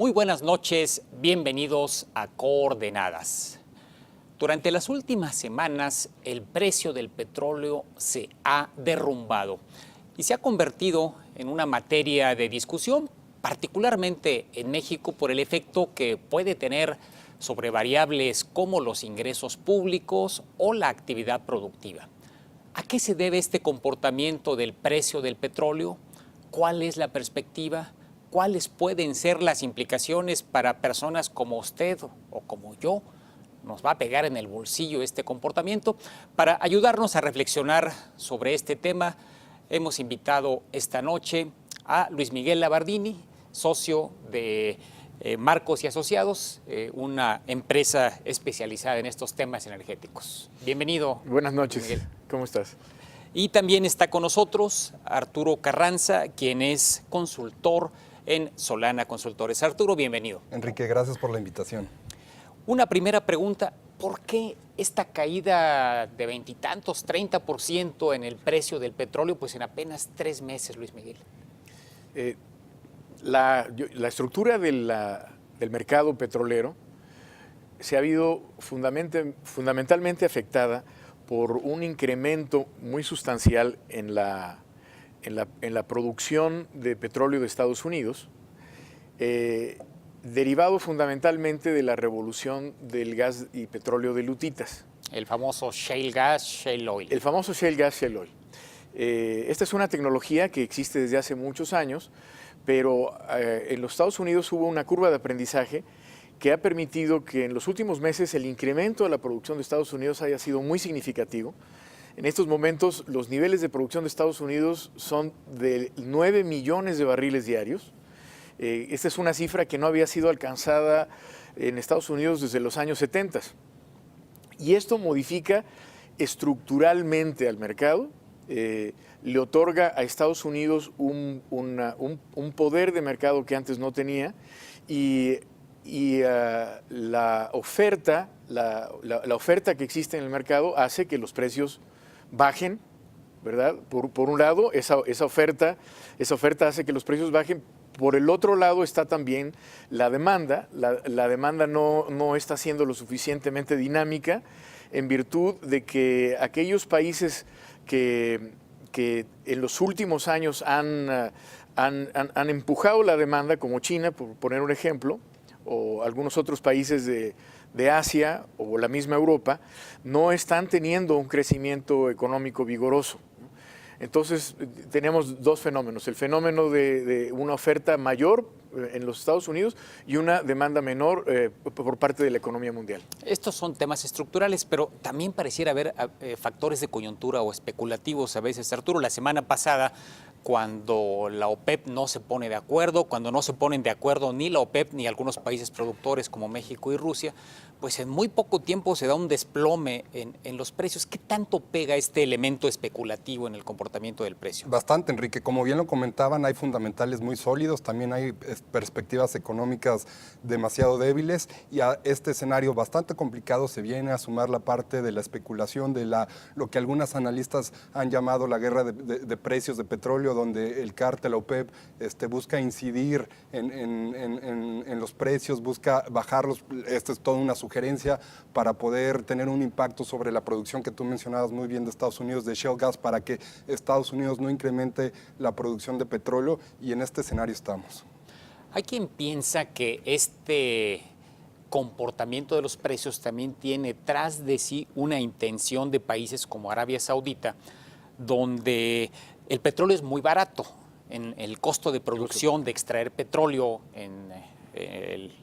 Muy buenas noches, bienvenidos a Coordenadas. Durante las últimas semanas, el precio del petróleo se ha derrumbado y se ha convertido en una materia de discusión, particularmente en México, por el efecto que puede tener sobre variables como los ingresos públicos o la actividad productiva. ¿A qué se debe este comportamiento del precio del petróleo? ¿Cuál es la perspectiva? ¿Cuáles pueden ser las implicaciones para personas como usted o como yo? Nos va a pegar en el bolsillo este comportamiento. Para ayudarnos a reflexionar sobre este tema, hemos invitado esta noche a Luis Miguel Labardini, socio de Marcos y Asociados, una empresa especializada en estos temas energéticos. Bienvenido. Buenas noches, Miguel. ¿Cómo estás? Y también está con nosotros Arturo Carranza, quien es consultor en Solana Consultores. Arturo, bienvenido. Enrique, gracias por la invitación. Una primera pregunta, ¿por qué esta caída de veintitantos, 30% en el precio del petróleo, pues en apenas 3 meses, Luis Miguel? La estructura del mercado petrolero se ha habido fundamentalmente afectada por un incremento muy sustancial en la producción de petróleo de Estados Unidos, derivado fundamentalmente de la revolución del gas y petróleo de lutitas. El famoso shale gas, shale oil. El famoso shale gas, shale oil. Esta es una tecnología que existe desde hace muchos años, pero en los Estados Unidos hubo una curva de aprendizaje que ha permitido que en los últimos meses el incremento de la producción de Estados Unidos haya sido muy significativo. En estos momentos los niveles de producción de Estados Unidos son de 9 millones de barriles diarios. Esta es una cifra que no había sido alcanzada en Estados Unidos desde los años 70. Y esto modifica estructuralmente al mercado, le otorga a Estados Unidos un poder de mercado que antes no tenía y la oferta que existe en el mercado hace que los precios bajen, ¿verdad? Por un lado, esa oferta hace que los precios bajen. Por el otro lado está también la demanda. La demanda no está siendo lo suficientemente dinámica en virtud de que aquellos países que en los últimos años han empujado la demanda, como China, por poner un ejemplo, o algunos otros países de Asia o la misma Europa, no están teniendo un crecimiento económico vigoroso. Entonces tenemos dos fenómenos, el fenómeno de una oferta mayor en los Estados Unidos y una demanda menor por parte de la economía mundial. Estos son temas estructurales, pero también pareciera haber factores de coyuntura o especulativos a veces. Arturo, la semana pasada, cuando la OPEP no se pone de acuerdo, cuando no se ponen de acuerdo ni la OPEP ni algunos países productores como México y Rusia, pues en muy poco tiempo se da un desplome en los precios. ¿Qué tanto pega este elemento especulativo en el comportamiento del precio? Bastante, Enrique. Como bien lo comentaban, hay fundamentales muy sólidos, también hay perspectivas económicas demasiado débiles y a este escenario bastante complicado se viene a sumar la parte de la especulación, de lo que algunos analistas han llamado la guerra de precios de petróleo, donde el cártel OPEP busca incidir en los precios, busca bajarlos. Esta es toda una sugerencia para poder tener un impacto sobre la producción que tú mencionabas muy bien de Estados Unidos, de shale gas, para que Estados Unidos no incremente la producción de petróleo, y en este escenario estamos. Hay quien piensa que este comportamiento de los precios también tiene tras de sí una intención de países como Arabia Saudita, donde el petróleo es muy barato. En el costo de producción de extraer petróleo en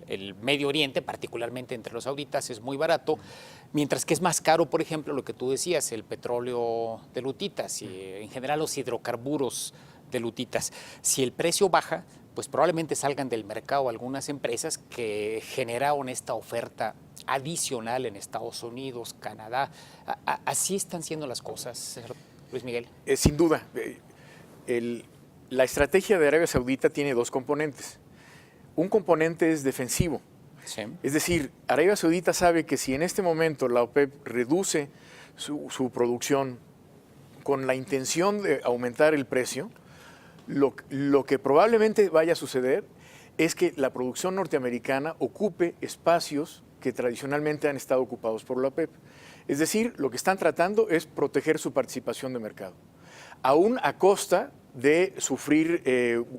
el Medio Oriente, particularmente entre los sauditas, es muy barato, mientras que es más caro, por ejemplo, lo que tú decías, el petróleo de lutitas y en general los hidrocarburos de lutitas. Si el precio baja, pues probablemente salgan del mercado algunas empresas que generaron esta oferta adicional en Estados Unidos, Canadá. Así están siendo las cosas, Luis Miguel. Sin duda. La estrategia de Arabia Saudita tiene dos componentes. Un componente es defensivo. Sí. Es decir, Arabia Saudita sabe que si en este momento la OPEP reduce su producción con la intención de aumentar el precio, lo que probablemente vaya a suceder es que la producción norteamericana ocupe espacios que tradicionalmente han estado ocupados por la OPEP. Es decir, lo que están tratando es proteger su participación de mercado, aún a costa de sufrir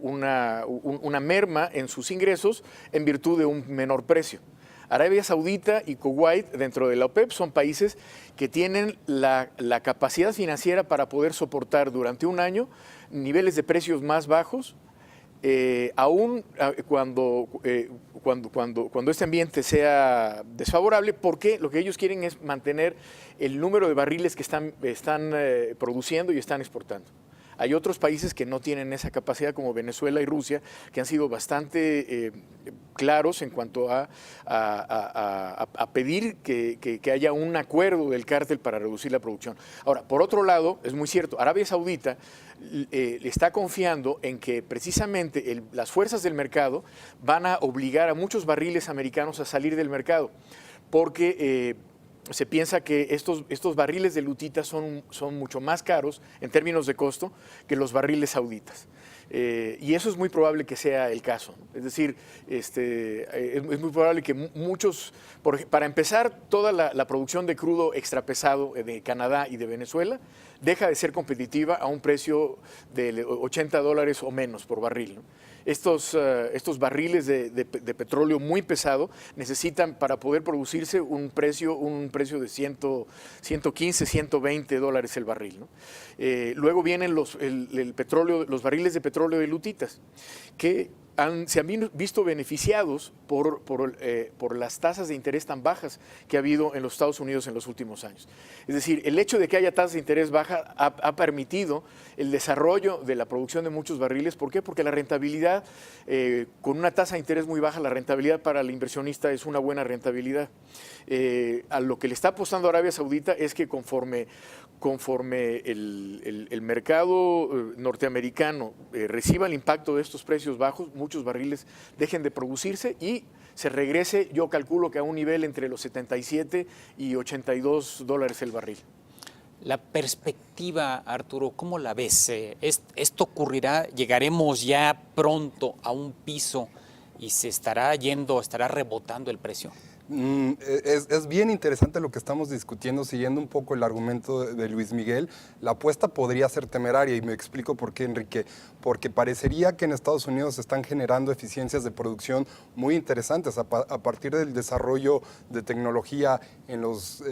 una merma en sus ingresos en virtud de un menor precio. Arabia Saudita y Kuwait, dentro de la OPEP, son países que tienen la capacidad financiera para poder soportar durante un año niveles de precios más bajos, aún cuando este ambiente sea desfavorable, porque lo que ellos quieren es mantener el número de barriles que están produciendo y están exportando. Hay otros países que no tienen esa capacidad, como Venezuela y Rusia, que han sido bastante claros en cuanto a pedir que haya un acuerdo del cártel para reducir la producción. Ahora, por otro lado, es muy cierto, Arabia Saudita le está confiando en que precisamente las fuerzas del mercado van a obligar a muchos barriles americanos a salir del mercado, porque se piensa que estos barriles de lutita son mucho más caros en términos de costo que los barriles sauditas. Y eso es muy probable que sea el caso. Es decir, es muy probable que muchos, para empezar, toda la producción de crudo extrapesado de Canadá y de Venezuela deja de ser competitiva a un precio de $80 o menos por barril, ¿no? Estos barriles de petróleo muy pesado necesitan, para poder producirse, un precio de $115, $120 el barril, ¿no? Luego vienen los barriles de petróleo de lutitas, que se han visto beneficiados por las tasas de interés tan bajas que ha habido en los Estados Unidos en los últimos años. Es decir, el hecho de que haya tasas de interés bajas ha permitido el desarrollo de la producción de muchos barriles. ¿Por qué? Porque la rentabilidad, con una tasa de interés muy baja, la rentabilidad para el inversionista es una buena rentabilidad. A lo que le está apostando Arabia Saudita es que conforme el mercado norteamericano reciba el impacto de estos precios bajos, muchos barriles dejen de producirse y se regrese, yo calculo que a un nivel entre los 77 y $82 el barril. La perspectiva, Arturo, ¿cómo la ves? ¿Esto ocurrirá? ¿Llegaremos ya pronto a un piso y se estará rebotando el precio? Es bien interesante lo que estamos discutiendo, siguiendo un poco el argumento de Luis Miguel. La apuesta podría ser temeraria y me explico por qué, Enrique. Porque parecería que en Estados Unidos se están generando eficiencias de producción muy interesantes a partir del desarrollo de tecnología en los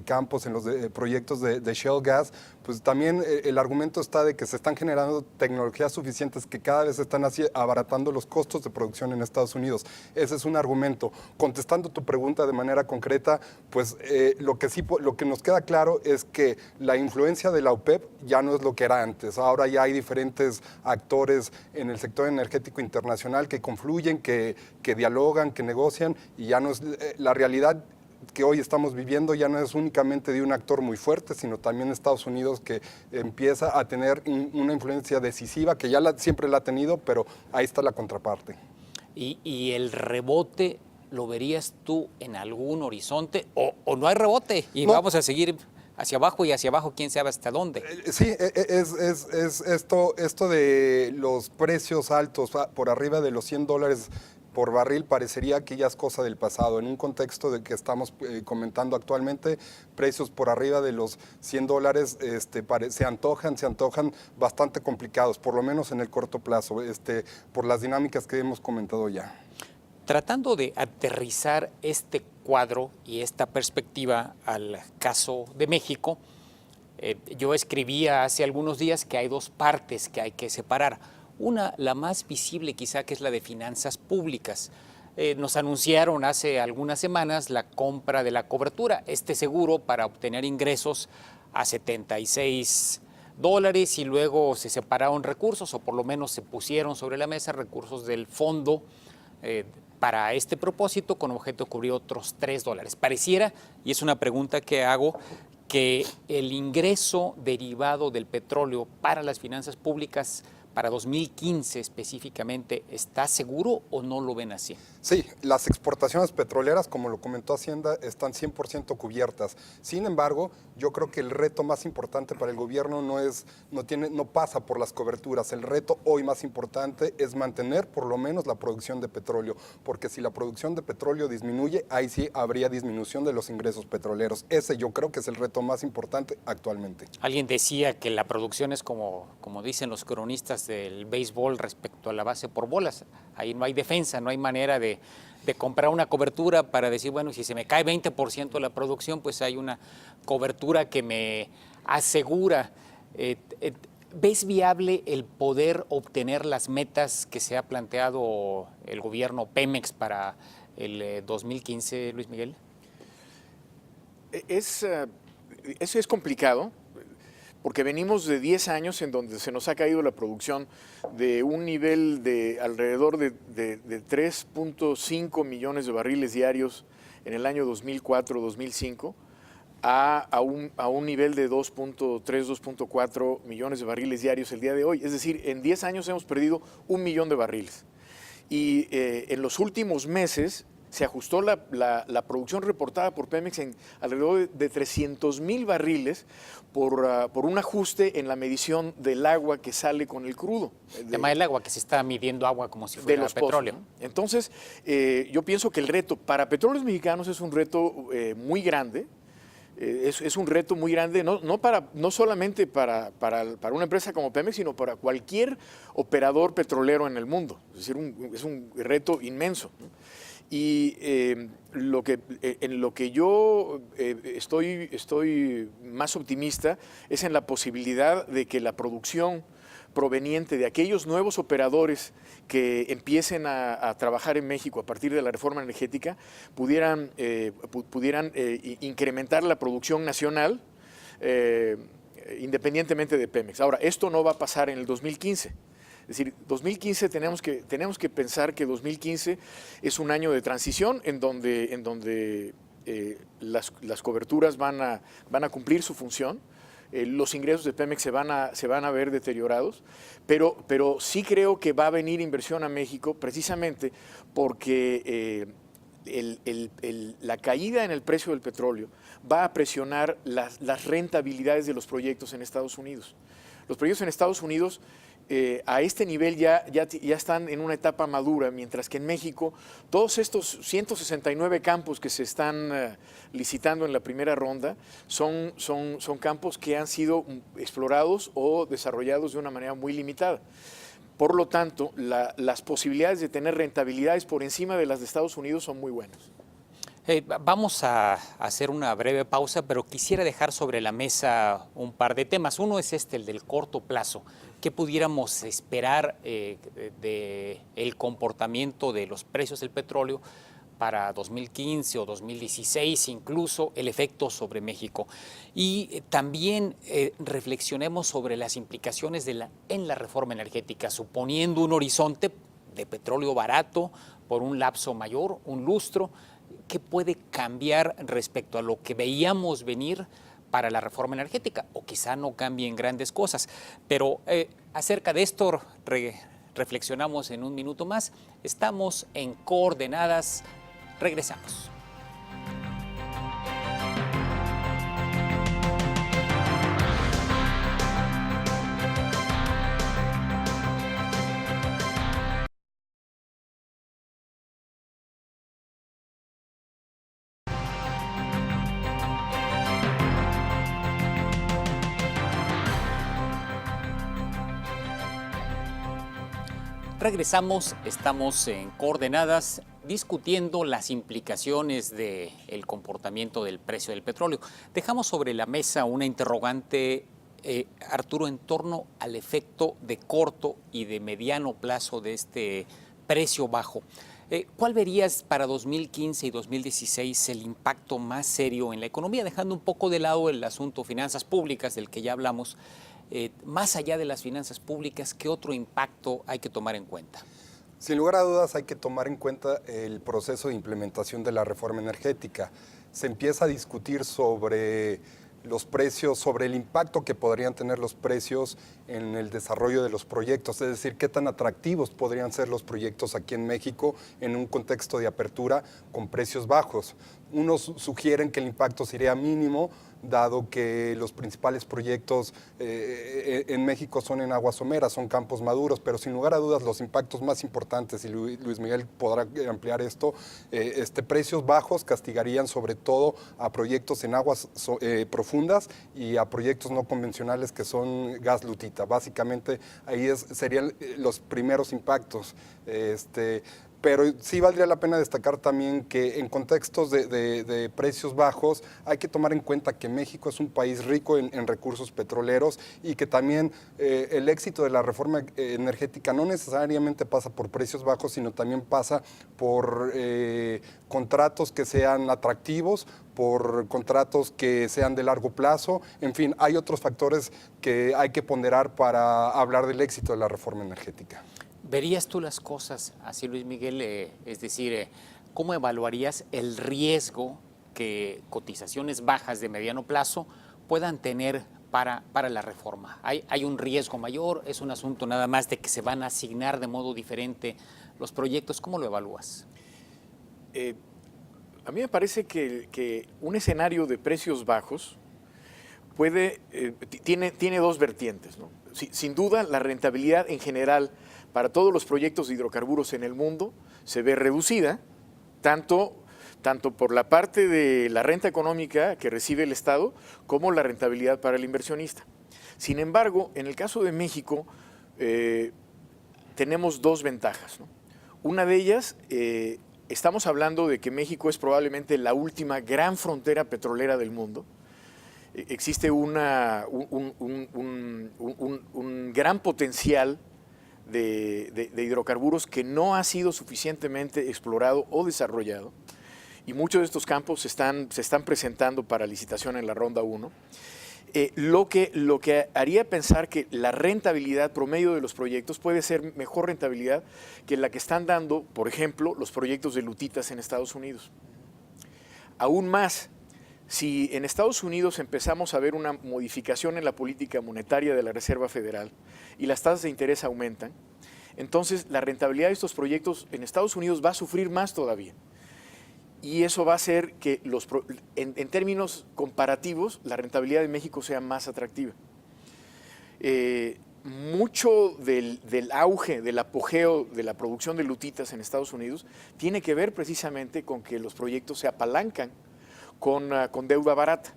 campos, en los proyectos de shale gas. Pues también el argumento está de que se están generando tecnologías suficientes que cada vez están abaratando los costos de producción en Estados Unidos. Ese es un argumento. Contestando tu pregunta de manera concreta, pues lo que nos queda claro es que la influencia de la OPEP ya no es lo que era antes. Ahora ya hay diferentes actores en el sector energético internacional que confluyen, que dialogan, que negocian, y ya no es la realidad que hoy estamos viviendo, ya no es únicamente de un actor muy fuerte, sino también Estados Unidos, que empieza a tener una influencia decisiva, que ya siempre la ha tenido, pero ahí está la contraparte. ¿Y el rebote lo verías tú en algún horizonte o no hay rebote y no, vamos a seguir hacia abajo y hacia abajo quién sabe hasta dónde? Sí, es esto de los precios altos por arriba de los $100 por barril parecería que ya es cosa del pasado. En un contexto de que estamos comentando actualmente, precios por arriba de los $100 se antojan bastante complicados, por lo menos en el corto plazo, por las dinámicas que hemos comentado ya. Tratando de aterrizar este cuadro y esta perspectiva al caso de México, yo escribía hace algunos días que hay dos partes que hay que separar. Una, la más visible quizá, que es la de finanzas públicas. Nos anunciaron hace algunas semanas la compra de la cobertura, este seguro para obtener ingresos a $76 y luego se separaron recursos, o por lo menos se pusieron sobre la mesa recursos del fondo para este propósito, con objeto de cubrir otros $3. Pareciera, y es una pregunta que hago, que el ingreso derivado del petróleo para las finanzas públicas para 2015 específicamente, ¿está seguro o no lo ven así? Sí, las exportaciones petroleras, como lo comentó Hacienda, están 100% cubiertas. Sin embargo, yo creo que el reto más importante para el gobierno no pasa por las coberturas. El reto hoy más importante es mantener por lo menos la producción de petróleo, porque si la producción de petróleo disminuye, ahí sí habría disminución de los ingresos petroleros. Ese yo creo que es el reto más importante actualmente. Alguien decía que la producción es como dicen los cronistas del béisbol respecto a la base por bolas. Ahí no hay defensa, no hay manera de comprar una cobertura para decir, bueno, si se me cae 20% de la producción, pues hay una cobertura que me asegura. ¿Ves viable el poder obtener las metas que se ha planteado el gobierno Pemex para el 2015, Luis Miguel? Eso es complicado, porque venimos de 10 años en donde se nos ha caído la producción de un nivel de alrededor de 3.5 millones de barriles diarios en el año 2004-2005 a un nivel de 2.3, 2.4 millones de barriles diarios el día de hoy. Es decir, en 10 años hemos perdido 1 millón de barriles. Y en los últimos meses se ajustó la producción reportada por Pemex en alrededor de 300,000 barriles por un ajuste en la medición del agua que sale con el crudo. El tema del agua, que se está midiendo agua como si fuera petróleo. Pozos, ¿no? Entonces, yo pienso que el reto para Petróleos Mexicanos es un reto muy grande. Es un reto muy grande, no solamente para una empresa como Pemex, sino para cualquier operador petrolero en el mundo. Es decir, es un reto inmenso, ¿no? Y en lo que yo estoy más optimista es en la posibilidad de que la producción proveniente de aquellos nuevos operadores que empiecen a trabajar en México a partir de la reforma energética pudieran incrementar la producción nacional independientemente de Pemex. Ahora, esto no va a pasar en el 2015. Es decir, 2015 tenemos que pensar que 2015 es un año de transición en donde las coberturas van a cumplir su función. Los ingresos de Pemex se van a ver deteriorados, pero sí creo que va a venir inversión a México precisamente porque la caída en el precio del petróleo va a presionar las rentabilidades de los proyectos en Estados Unidos. Los proyectos en Estados Unidos a este nivel ya están en una etapa madura, mientras que en México todos estos 169 campos que se están licitando en la primera ronda son campos que han sido explorados o desarrollados de una manera muy limitada. Por lo tanto, las posibilidades de tener rentabilidades por encima de las de Estados Unidos son muy buenas. Vamos a hacer una breve pausa, pero quisiera dejar sobre la mesa un par de temas. Uno es el del corto plazo. ¿Qué pudiéramos esperar del comportamiento de los precios del petróleo para 2015 o 2016, incluso el efecto sobre México? Y también reflexionemos sobre las implicaciones en la reforma energética, suponiendo un horizonte de petróleo barato por un lapso mayor, un lustro. ¿Qué puede cambiar respecto a lo que veíamos venir para la reforma energética? O quizá no cambien grandes cosas. Pero acerca de esto reflexionamos en un minuto más. Estamos en Coordenadas. Regresamos. Regresamos, estamos en Coordenadas discutiendo las implicaciones del comportamiento del precio del petróleo. Dejamos sobre la mesa una interrogante, Arturo, en torno al efecto de corto y de mediano plazo de este precio bajo. ¿Cuál verías para 2015 y 2016 el impacto más serio en la economía, dejando un poco de lado el asunto finanzas públicas del que ya hablamos? Más allá de las finanzas públicas, ¿qué otro impacto hay que tomar en cuenta? Sin lugar a dudas hay que tomar en cuenta el proceso de implementación de la reforma energética. Se empieza a discutir sobre los precios, sobre el impacto que podrían tener los precios en el desarrollo de los proyectos, es decir, qué tan atractivos podrían ser los proyectos aquí en México en un contexto de apertura con precios bajos. Unos sugieren que el impacto sería mínimo, dado que los principales proyectos en México son en aguas someras, son campos maduros, pero sin lugar a dudas los impactos más importantes, y Luis Miguel podrá ampliar esto, precios bajos castigarían sobre todo a proyectos en aguas profundas y a proyectos no convencionales que son gas lutita. Básicamente ahí serían los primeros impactos. Pero sí valdría la pena destacar también que en contextos de precios bajos hay que tomar en cuenta que México es un país rico en recursos petroleros y que también el éxito de la reforma energética no necesariamente pasa por precios bajos, sino también pasa por contratos que sean atractivos, por contratos que sean de largo plazo. En fin, hay otros factores que hay que ponderar para hablar del éxito de la reforma energética. ¿Verías tú las cosas así, Luis Miguel? Es decir, ¿cómo evaluarías el riesgo que cotizaciones bajas de mediano plazo puedan tener para la reforma? ¿Hay un riesgo mayor? ¿Es un asunto nada más de que se van a asignar de modo diferente los proyectos? ¿Cómo lo evalúas? A mí me parece que un escenario de precios bajos tiene dos vertientes, ¿no? Sin duda, la rentabilidad en general para todos los proyectos de hidrocarburos en el mundo se ve reducida, tanto por la parte de la renta económica que recibe el Estado, como la rentabilidad para el inversionista. Sin embargo, en el caso de México, tenemos dos ventajas, ¿no? Una de ellas, estamos hablando de que México es probablemente la última gran frontera petrolera del mundo. Existe un gran potencial de hidrocarburos que no ha sido suficientemente explorado o desarrollado, y muchos de estos campos se están presentando para licitación en la ronda 1, lo que haría pensar que la rentabilidad promedio de los proyectos puede ser mejor rentabilidad que la que están dando, por ejemplo, los proyectos de lutitas en Estados Unidos. Aún más, si en Estados Unidos empezamos a ver una modificación en la política monetaria de la Reserva Federal y las tasas de interés aumentan, entonces la rentabilidad de estos proyectos en Estados Unidos va a sufrir más todavía. Y eso va a hacer que en términos comparativos la rentabilidad de México sea más atractiva. Mucho del auge, del apogeo de la producción de lutitas en Estados Unidos tiene que ver precisamente con que los proyectos se apalancan con deuda barata.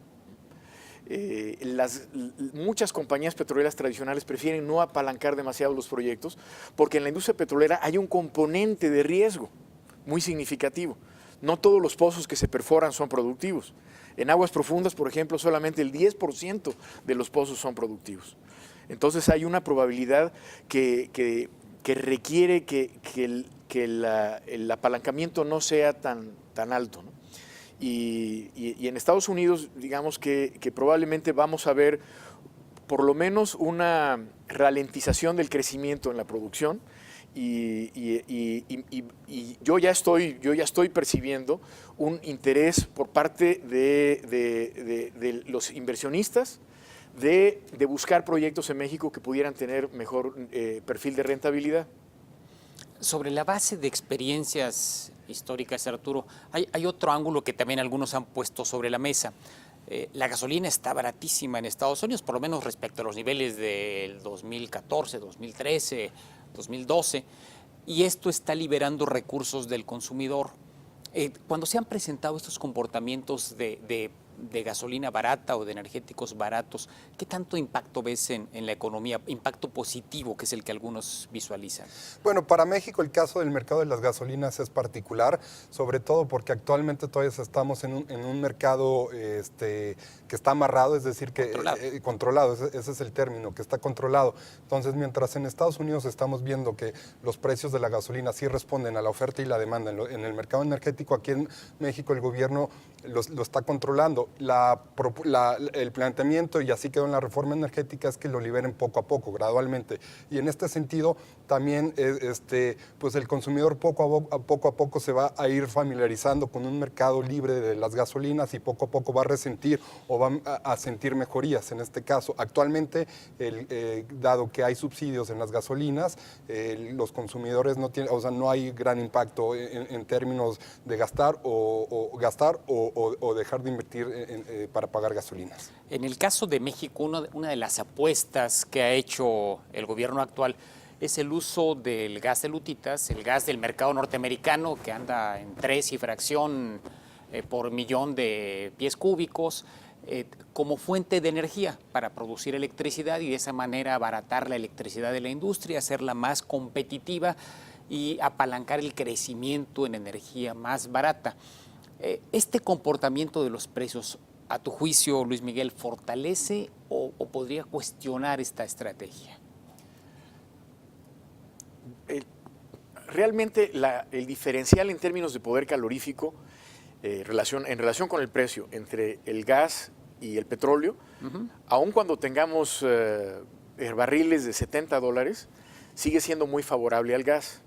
Muchas compañías petroleras tradicionales prefieren no apalancar demasiado los proyectos porque en la industria petrolera hay un componente de riesgo muy significativo. No todos los pozos que se perforan son productivos. En aguas profundas, por ejemplo, solamente el 10% de los pozos son productivos. Entonces hay una probabilidad que requiere que el apalancamiento no sea tan alto, ¿no? Y en Estados Unidos, digamos que probablemente vamos a ver por lo menos una ralentización del crecimiento en la producción, y yo ya estoy percibiendo un interés por parte de los inversionistas de buscar proyectos en México que pudieran tener mejor perfil de rentabilidad. Sobre la base de experiencias históricas, Arturo, hay otro ángulo que también algunos han puesto sobre la mesa. La gasolina está baratísima en Estados Unidos, por lo menos respecto a los niveles del 2014, 2013, 2012, y esto está liberando recursos del consumidor. Cuando se han presentado estos comportamientos de gasolina barata o de energéticos baratos, ¿qué tanto impacto ves en la economía? Impacto positivo, que es el que algunos visualizan. Bueno, para México el caso del mercado de las gasolinas es particular, sobre todo porque actualmente todavía estamos en un mercado que está amarrado, es decir, que controlado, ese es el término, que está controlado. Entonces, mientras en Estados Unidos estamos viendo que los precios de la gasolina sí responden a la oferta y la demanda en el mercado energético, aquí en México el gobierno lo está controlando. El planteamiento, y así quedó en la reforma energética, es que lo liberen poco a poco, gradualmente. Y en este sentido, también pues el consumidor poco a poco se va a ir familiarizando con un mercado libre de las gasolinas y poco a poco va a resentir o va a sentir mejorías en este caso. Actualmente, dado que hay subsidios en las gasolinas, los consumidores no tienen, o sea, no hay gran impacto en términos de gastar o dejar de invertir para pagar gasolinas. En el caso de México, una de las apuestas que ha hecho el gobierno actual es el uso del gas de lutitas, el gas del mercado norteamericano que anda en 3 y fracción por millón de pies cúbicos, como fuente de energía para producir electricidad y de esa manera abaratar la electricidad de la industria, hacerla más competitiva y apalancar el crecimiento en energía más barata. Este comportamiento de los precios, a tu juicio, Luis Miguel, ¿fortalece o podría cuestionar esta estrategia? Realmente el diferencial en términos de poder calorífico en relación con el precio entre el gas y el petróleo, aun cuando tengamos barriles de $70, sigue siendo muy favorable al gas.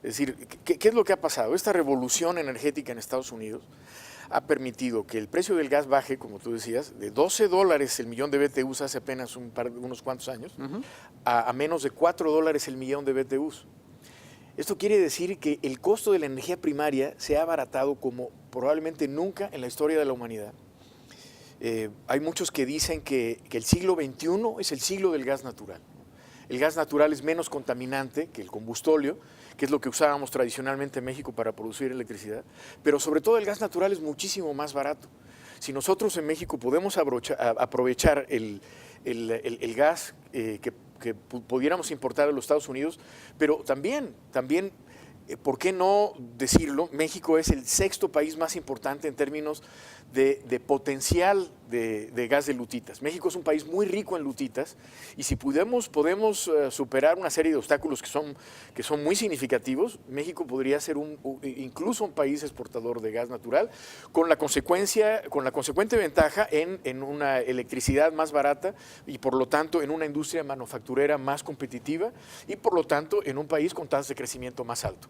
Es decir, ¿qué es lo que ha pasado? Esta revolución energética en Estados Unidos ha permitido que el precio del gas baje, como tú decías, de $12 el millón de BTUs hace apenas unos cuantos años, a menos de $4 el millón de BTUs. Esto quiere decir que el costo de la energía primaria se ha abaratado como probablemente nunca en la historia de la humanidad. Hay muchos que dicen que el siglo XXI es el siglo del gas natural. El gas natural es menos contaminante que el combustóleo, que es lo que usábamos tradicionalmente en México para producir electricidad, pero sobre todo el gas natural es muchísimo más barato. Si nosotros en México podemos aprovechar el gas que pudiéramos importar de los Estados Unidos, pero también, ¿por qué no decirlo? México es el 6º país más importante en términos de potencial de gas de lutitas. México es un país muy rico en lutitas y si podemos superar una serie de obstáculos que son muy significativos, México podría ser incluso un país exportador de gas natural con la consecuente ventaja en una electricidad más barata y por lo tanto en una industria manufacturera más competitiva y por lo tanto en un país con tasas de crecimiento más alto.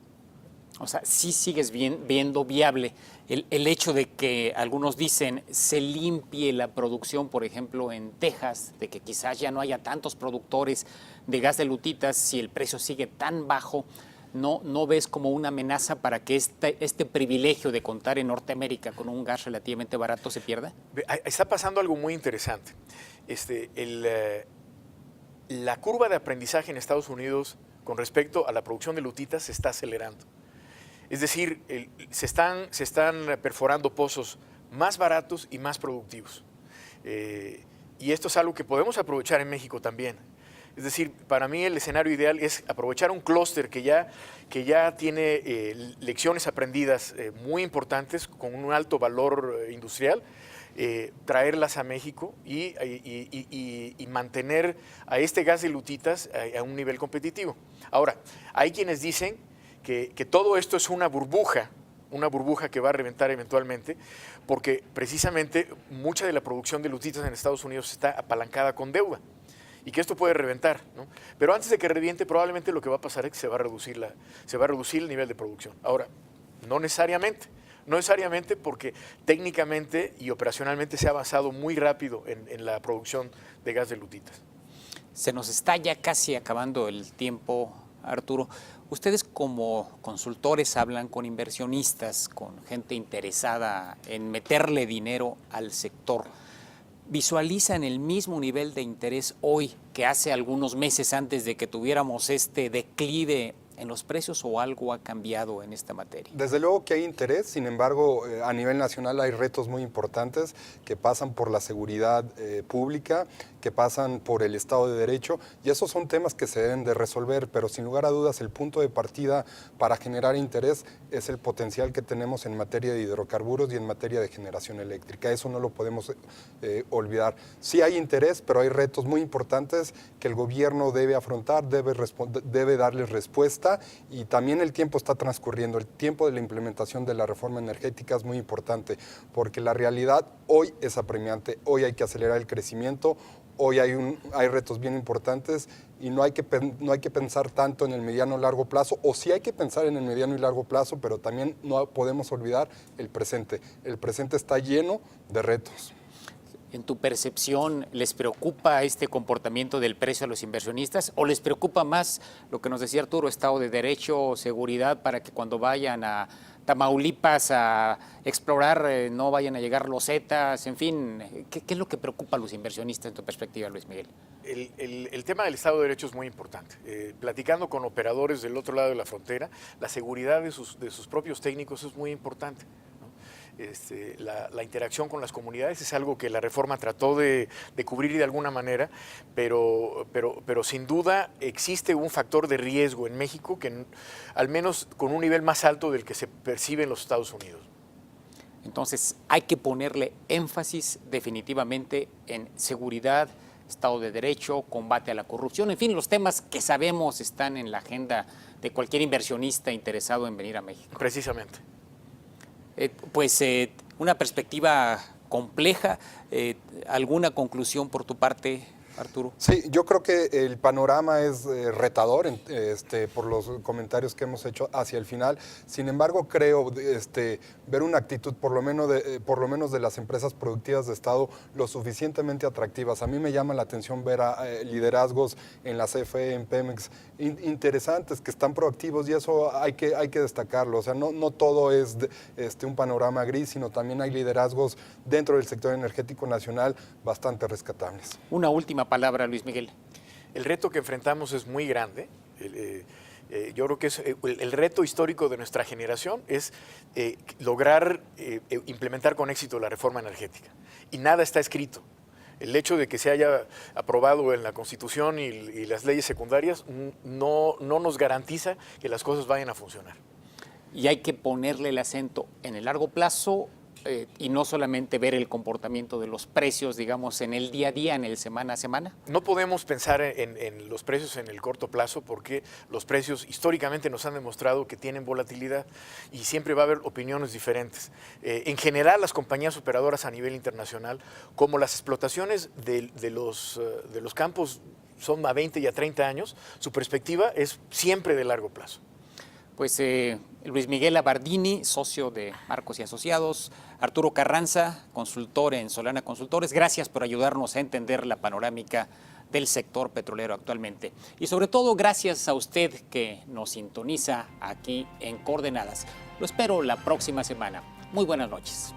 O sea, sí sigues viendo viable el hecho de que algunos dicen se limpie la producción, por ejemplo, en Texas, de que quizás ya no haya tantos productores de gas de lutitas si el precio sigue tan bajo. ¿No ves como una amenaza para que este privilegio de contar en Norteamérica con un gas relativamente barato se pierda? Está pasando algo muy interesante. La curva de aprendizaje en Estados Unidos con respecto a la producción de lutitas se está acelerando. Es decir, se están perforando pozos más baratos y más productivos. Y esto es algo que podemos aprovechar en México también. Es decir, para mí el escenario ideal es aprovechar un clúster que ya tiene lecciones aprendidas muy importantes con un alto valor industrial, traerlas a México y mantener a este gas de lutitas a un nivel competitivo. Ahora, hay quienes dicen que todo esto es una burbuja que va a reventar eventualmente, porque precisamente mucha de la producción de lutitas en Estados Unidos está apalancada con deuda y que esto puede reventar, ¿no? Pero antes de que reviente, probablemente lo que va a pasar es que se va a reducir el nivel de producción. Ahora, no necesariamente porque técnicamente y operacionalmente se ha avanzado muy rápido en la producción de gas de lutitas. Se nos está ya casi acabando el tiempo, Arturo. Ustedes como consultores hablan con inversionistas, con gente interesada en meterle dinero al sector. ¿Visualizan el mismo nivel de interés hoy que hace algunos meses antes de que tuviéramos este declive en los precios o algo ha cambiado en esta materia? Desde luego que hay interés, sin embargo, a nivel nacional hay retos muy importantes que pasan por la seguridad pública, que pasan por el Estado de Derecho, y esos son temas que se deben de resolver, pero sin lugar a dudas el punto de partida para generar interés es el potencial que tenemos en materia de hidrocarburos y en materia de generación eléctrica. Eso no lo podemos olvidar. Sí hay interés, pero hay retos muy importantes que el gobierno debe afrontar, debe darles respuesta, y también el tiempo está transcurriendo. El tiempo de la implementación de la reforma energética es muy importante, porque la realidad hoy es apremiante, hoy hay que acelerar el crecimiento. hoy hay retos bien importantes y no hay que pensar tanto en el mediano o largo plazo, o sí hay que pensar en el mediano y largo plazo, pero también no podemos olvidar el presente. El presente está lleno de retos. En tu percepción, ¿les preocupa este comportamiento del precio a los inversionistas o les preocupa más lo que nos decía Arturo, Estado de Derecho, seguridad, para que cuando vayan a Tamaulipas a explorar no vayan a llegar los Zetas? En fin, ¿qué es lo que preocupa a los inversionistas en tu perspectiva, Luis Miguel? El tema del Estado de Derecho es muy importante. Platicando con operadores del otro lado de la frontera, la seguridad de sus propios técnicos es muy importante. La interacción con las comunidades es algo que la reforma trató de cubrir de alguna manera, pero sin duda existe un factor de riesgo en México que al menos con un nivel más alto del que se percibe en los Estados Unidos. Entonces hay que ponerle énfasis definitivamente en seguridad, Estado de Derecho, combate a la corrupción, en fin, los temas que sabemos están en la agenda de cualquier inversionista interesado en venir a México. Precisamente. Una perspectiva compleja. ¿Alguna conclusión por tu parte, Arturo? Sí, yo creo que el panorama es retador por los comentarios que hemos hecho hacia el final. Sin embargo, creo ver una actitud, por lo menos de las empresas productivas de Estado, lo suficientemente atractivas. A mí me llama la atención ver liderazgos en la CFE, en Pemex, interesantes, que están proactivos, y eso hay que destacarlo. O sea, no todo es un panorama gris, sino también hay liderazgos dentro del sector energético nacional bastante rescatables. Una última palabra, Luis Miguel. El reto que enfrentamos es muy grande. Yo creo que es el reto histórico de nuestra generación es lograr implementar con éxito la reforma energética. Y nada está escrito. El hecho de que se haya aprobado en la Constitución y las leyes secundarias no nos garantiza que las cosas vayan a funcionar. Y hay que ponerle el acento en el largo plazo y no solamente ver el comportamiento de los precios, digamos, en el día a día, en el semana a semana. No podemos pensar en los precios en el corto plazo porque los precios históricamente nos han demostrado que tienen volatilidad y siempre va a haber opiniones diferentes. En general, las compañías operadoras a nivel internacional, como las explotaciones de los campos son a 20 y a 30 años, su perspectiva es siempre de largo plazo. Pues Luis Miguel Abardini, socio de Marcos y Asociados, Arturo Carranza, consultor en Solana Consultores, gracias por ayudarnos a entender la panorámica del sector petrolero actualmente. Y sobre todo, gracias a usted que nos sintoniza aquí en Coordenadas. Lo espero la próxima semana. Muy buenas noches.